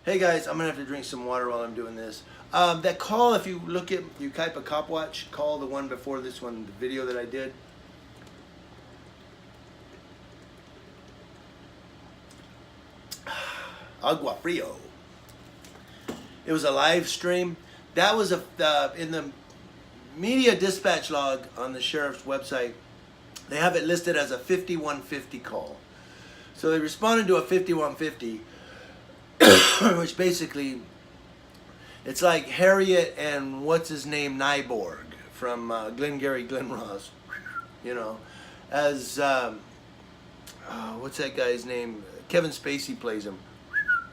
Hey guys, I'm gonna have to drink some water while I'm doing this. That call, if you look at, you type a Copwatch call, the one before this one, the video that I did. Agua Frio. It was a live stream. That was in the media dispatch log on the sheriff's website. They have it listed as a 5150 call. So they responded to a 5150. Which basically, it's like Harriet and what's his name, Nyborg from Glengarry Glen Ross, you know, as what's that guy's name? Kevin Spacey plays him,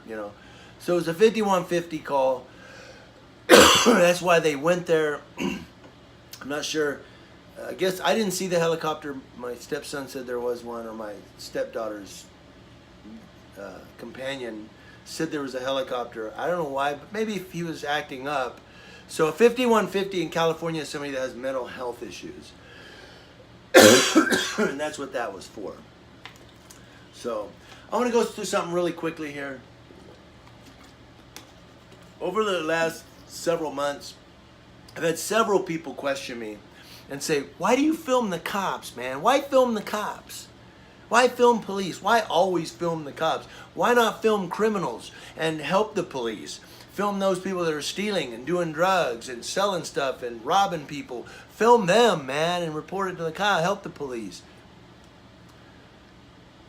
you know. So it was a 5150 call. That's why they went there. I'm not sure. I guess I didn't see the helicopter. My stepson said there was one, or my stepdaughter's companion said there was a helicopter. I don't know why, but maybe if he was acting up. So a 5150 in California is somebody that has mental health issues. And that's what that was for. So I want to go through something really quickly here. Over the last several months, I've had several people question me and say, why do you film the cops, man? Why film the cops? Why film police? Why always film the cops? Why not film criminals and help the police? Film those people that are stealing and doing drugs and selling stuff and robbing people. Film them, man, and report it to the cops. Help the police.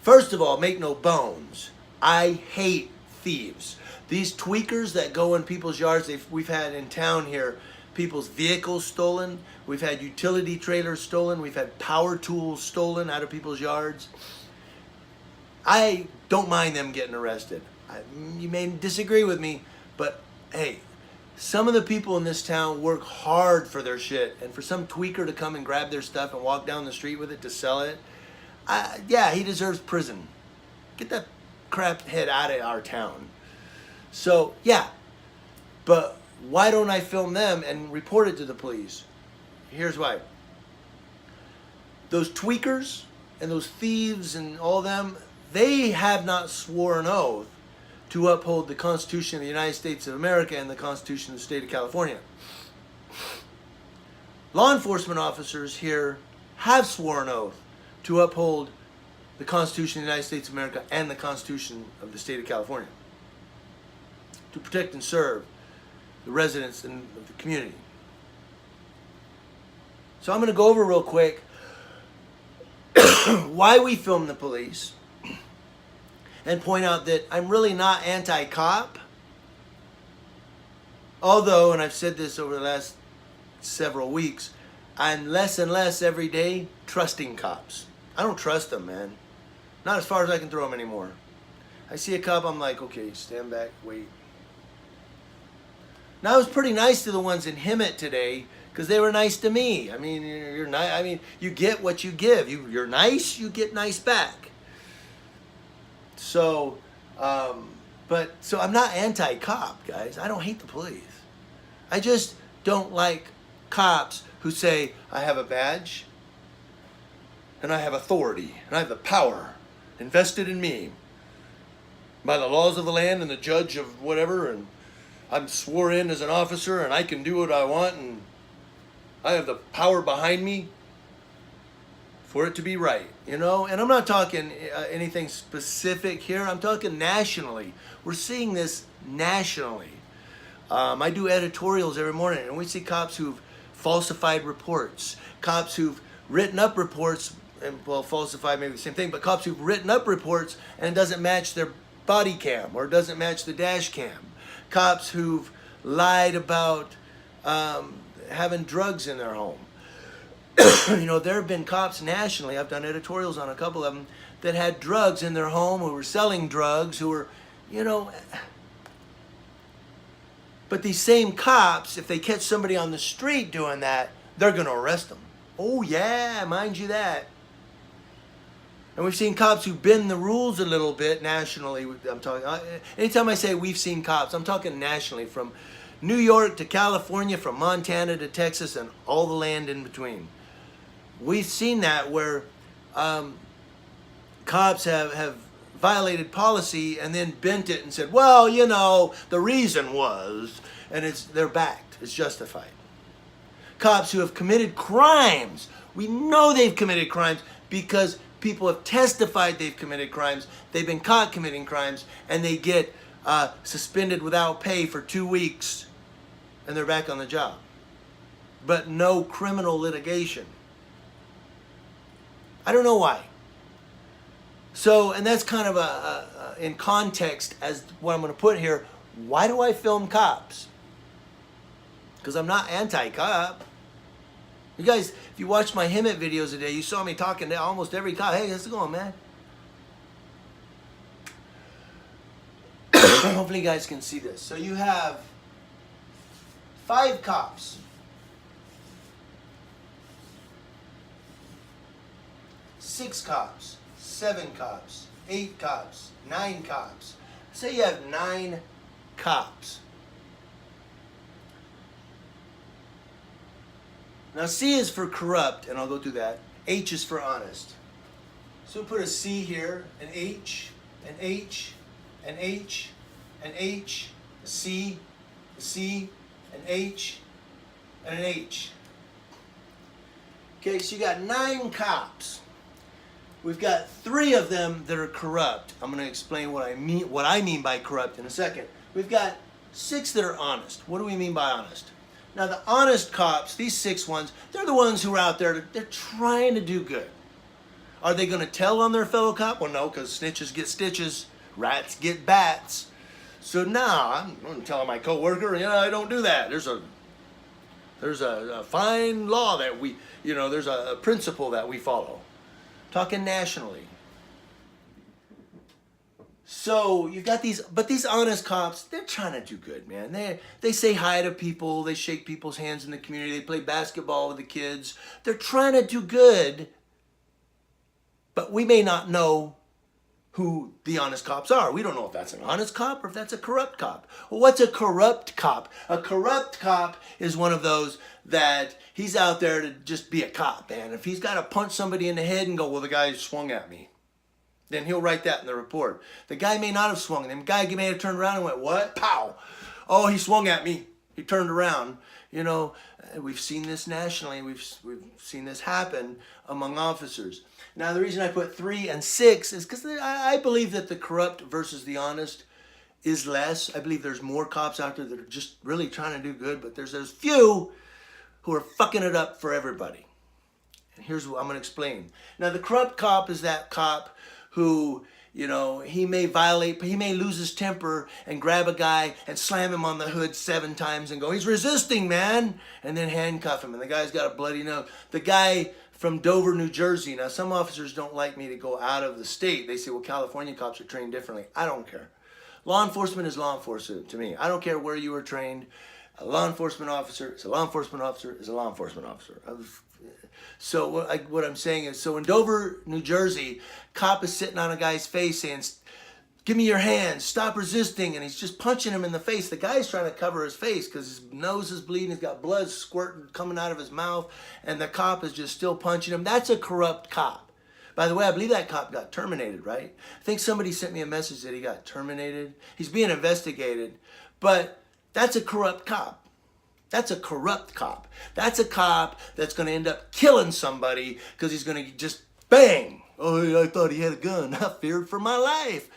First of all, make no bones, I hate thieves. These tweakers that go in people's yards, we've had in town here, people's vehicles stolen. We've had utility trailers stolen. We've had power tools stolen out of people's yards. I don't mind them getting arrested. You may disagree with me, but hey, some of the people in this town work hard for their shit, and for some tweaker to come and grab their stuff and walk down the street with it to sell it, yeah, he deserves prison. Get that crap head out of our town. So, yeah, but why don't I film them and report it to the police? Here's why. Those tweakers and those thieves and all them, they have not sworn an oath to uphold the Constitution of the United States of America and the Constitution of the State of California. Law enforcement officers here have sworn an oath to uphold the Constitution of the United States of America and the Constitution of the State of California, to protect and serve the residents and the community. So I'm going to go over real quick why we film the police and point out that I'm really not anti-cop. Although, and I've said this over the last several weeks, I'm less and less every day trusting cops. I don't trust them, man. Not as far as I can throw them anymore. I see a cop, I'm like, okay, stand back, wait. Now, I was pretty nice to the ones in Hemet today because they were nice to me. I mean, you're nice. I mean, you get what you give. You're nice, you get nice back. So, so I'm not anti-cop, guys. I don't hate the police. I just don't like cops who say, I have a badge and I have authority and I have the power invested in me by the laws of the land and the judge of whatever, and I'm swore in as an officer and I can do what I want and I have the power behind me for it to be right, you know? And I'm not talking anything specific here. I'm talking nationally. We're seeing this nationally. I do editorials every morning, and we see cops who've falsified reports, cops who've written up reports, and well, falsified maybe the same thing, but cops who've written up reports and it doesn't match their body cam or it doesn't match the dash cam. Cops who've lied about having drugs in their home. You know, there have been cops nationally, I've done editorials on a couple of them, that had drugs in their home, who were selling drugs, who were, you know. But these same cops, if they catch somebody on the street doing that, they're going to arrest them. Oh yeah, mind you that. And we've seen cops who bend the rules a little bit nationally. I'm talking. Anytime I say we've seen cops, I'm talking nationally, from New York to California, from Montana to Texas, and all the land in between. We've seen that where cops have violated policy and then bent it and said, well, you know, the reason was, and they're backed. It's justified. Cops who have committed crimes, we know they've committed crimes because people have testified they've committed crimes. They've been caught committing crimes, and they get suspended without pay for 2 weeks, and they're back on the job. But no criminal litigation. I don't know why. So, and that's kind of in context as what I'm going to put here. Why do I film cops? Because I'm not anti-cop. You guys, if you watched my Hemet videos today, you saw me talking to almost every cop. Hey, how's it going, man? Hopefully you guys can see this. So you have 5 cops. 6 cops, 7 cops, 8 cops, 9 cops. Say you have 9 cops. Now C is for corrupt, and I'll go through that. H is for honest. So we put a C here, an H, an H, an H, an H, a C, an H, and an H. Okay, so you got 9 cops. We've got 3 of them that are corrupt. I'm going to explain what I mean by corrupt in a second. We've got 6 that are honest. What do we mean by honest? Now the honest cops, these 6 ones, they're the ones who are out there, they're trying to do good. Are they going to tell on their fellow cop? Well, no, because snitches get stitches, rats get bats. So now I'm going to tell my coworker, I don't do that. There's a fine law that there's a principle that we follow. Talking nationally. So you've got these honest cops, they're trying to do good, man. They say hi to people, they shake people's hands in the community, they play basketball with the kids. They're trying to do good, but we may not know who the honest cops are. We don't know if that's an honest cop or if that's a corrupt cop. Well, what's a corrupt cop? A corrupt cop is one of those that he's out there to just be a cop, man. If he's got to punch somebody in the head and go, well, the guy swung at me, then he'll write that in the report. The guy may not have swung. The guy may have turned around and went, what? Pow. Oh, he swung at me. He turned around. We've seen this nationally. We've seen this happen among officers. Now, the reason I put 3 and 6 is because I believe that the corrupt versus the honest is less. I believe there's more cops out there that are just really trying to do good, but there's those few who are fucking it up for everybody. And here's what I'm going to explain. Now, the corrupt cop is that cop who, he may lose his temper and grab a guy and slam him on the hood 7 times and go, he's resisting, man, and then handcuff him, and the guy's got a bloody nose. The guy from Dover, New Jersey. Now, some officers don't like me to go out of the state. They say, well, California cops are trained differently. I don't care. Law enforcement is law enforcement to me. I don't care where you were trained. A law enforcement officer is a law enforcement officer is a law enforcement officer. So what I'm saying is, so in Dover, New Jersey, cop is sitting on a guy's face saying, give me your hands, stop resisting, and he's just punching him in the face. The guy's trying to cover his face because his nose is bleeding, he's got blood squirting coming out of his mouth, and the cop is just still punching him. That's a corrupt cop. By the way, I believe that cop got terminated, right? I think somebody sent me a message that he got terminated. He's being investigated, but that's a corrupt cop. That's a corrupt cop. That's a cop that's going to end up killing somebody because he's going to just bang. Oh, I thought he had a gun. I feared for my life.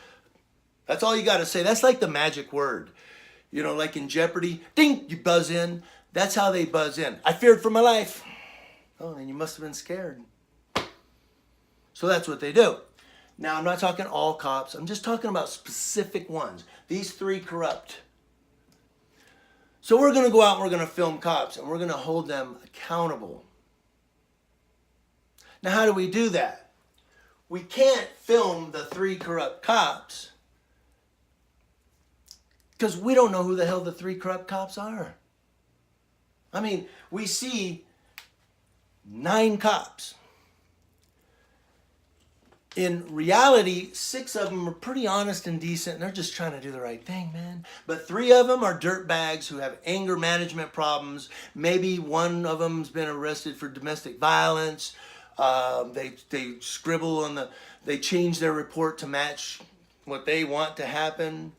That's all you got to say. That's like the magic word. Like in Jeopardy. Ding, you buzz in. That's how they buzz in. I feared for my life. Oh, then you must have been scared. So that's what they do. Now, I'm not talking all cops. I'm just talking about specific ones. These 3 corrupt. So we're going to go out and we're going to film cops and we're going to hold them accountable. Now, how do we do that? We can't film the 3 corrupt cops because we don't know who the hell the 3 corrupt cops are. I mean, we see 9 cops. In reality, 6 of them are pretty honest and decent, and they're just trying to do the right thing, man. But 3 of them are dirtbags who have anger management problems. Maybe one of them's been arrested for domestic violence. They scribble they change their report to match what they want to happen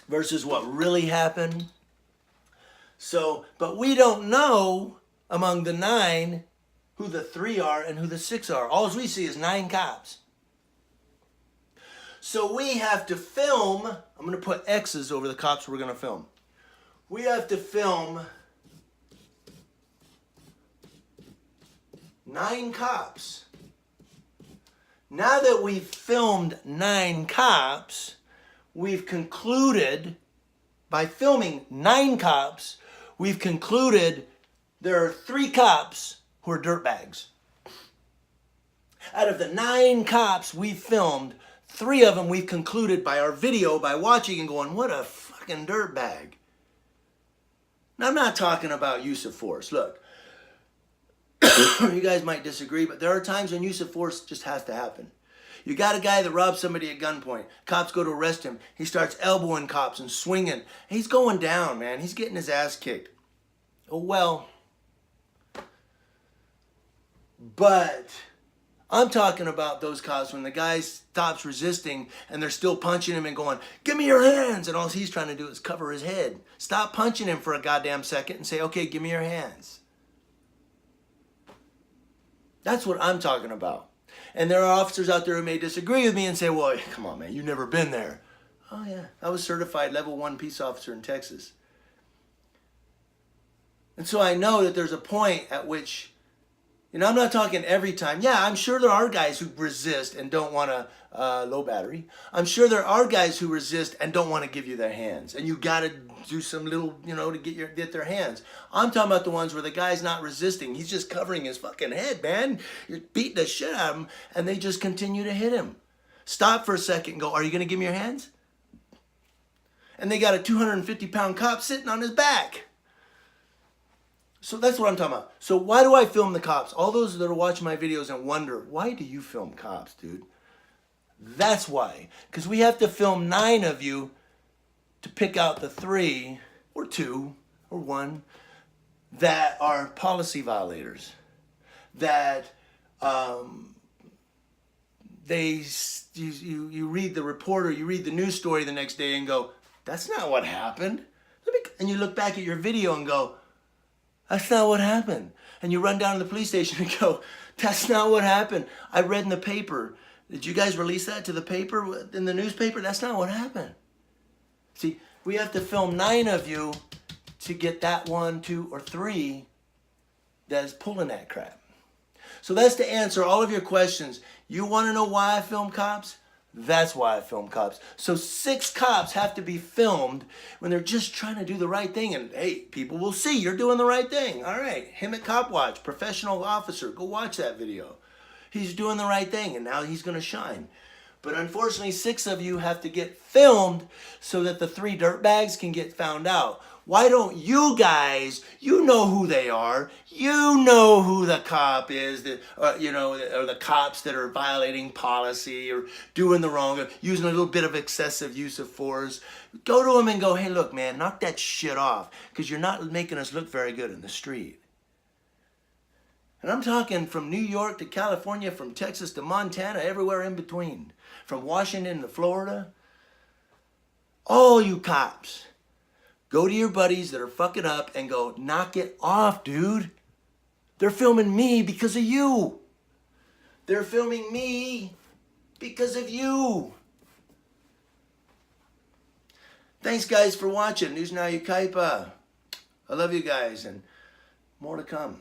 versus what really happened. So, but we don't know among the 9 who the 3 are and who the 6 are. All we see is 9 cops. So we have to film, I'm going to put X's over the cops we're going to film. We have to film 9 cops. Now that we've filmed 9 cops, we've concluded, by filming 9 cops, we've concluded there are 3 cops who are dirtbags. Out of the 9 cops we've filmed, 3 of them we've concluded by our video, by watching and going, what a fucking dirtbag. Now, I'm not talking about use of force. Look, you guys might disagree, but there are times when use of force just has to happen. You got a guy that robs somebody at gunpoint. Cops go to arrest him. He starts elbowing cops and swinging. He's going down, man. He's getting his ass kicked. Oh, well. But I'm talking about those cops when the guy stops resisting and they're still punching him and going, give me your hands. And all he's trying to do is cover his head. Stop punching him for a goddamn second and say, okay, give me your hands. That's what I'm talking about. And there are officers out there who may disagree with me and say, well, come on, man, you've never been there. Oh, yeah. I was certified level 1 peace officer in Texas. And so I know that there's a point at which, I'm not talking every time. Yeah, I'm sure there are guys who resist and don't want to, low battery. I'm sure there are guys who resist and don't want to give you their hands. And you got to do some little, to get their hands. I'm talking about the ones where the guy's not resisting. He's just covering his fucking head, man. You're beating the shit out of him, and they just continue to hit him. Stop for a second and go, are you going to give me your hands? And they got a 250-pound cop sitting on his back. So that's what I'm talking about. So why do I film the cops? All those that are watching my videos and wonder, why do you film cops, dude? That's why. Because we have to film 9 of you to pick out the 3 or 2 or 1 that are policy violators. That you read the report or you read the news story the next day and go, that's not what happened. And you look back at your video and go, that's not what happened. And you run down to the police station and go, that's not what happened. I read in the paper. Did you guys release that to the paper, in the newspaper? That's not what happened. See, we have to film 9 of you to get that 1, 2, or 3 that is pulling that crap. So that's to answer all of your questions. You want to know why I film cops? That's why I film cops. So 6 cops have to be filmed when they're just trying to do the right thing. And hey, people will see you're doing the right thing. All right, him at Copwatch, professional officer. Go watch that video. He's doing the right thing, and now he's going to shine. But unfortunately, 6 of you have to get filmed so that the 3 dirtbags can get found out. Why don't you guys, you know who they are, you know who the cop is, or the cops that are violating policy or doing the wrong, or using a little bit of excessive use of force. Go to them and go, hey, look, man, knock that shit off, because you're not making us look very good in the street. And I'm talking from New York to California, from Texas to Montana, everywhere in between. From Washington to Florida. All you cops, go to your buddies that are fucking up and go, knock it off, dude. They're filming me because of you. They're filming me because of you. Thanks, guys, for watching. News Now Ukaipa. I love you guys, and more to come.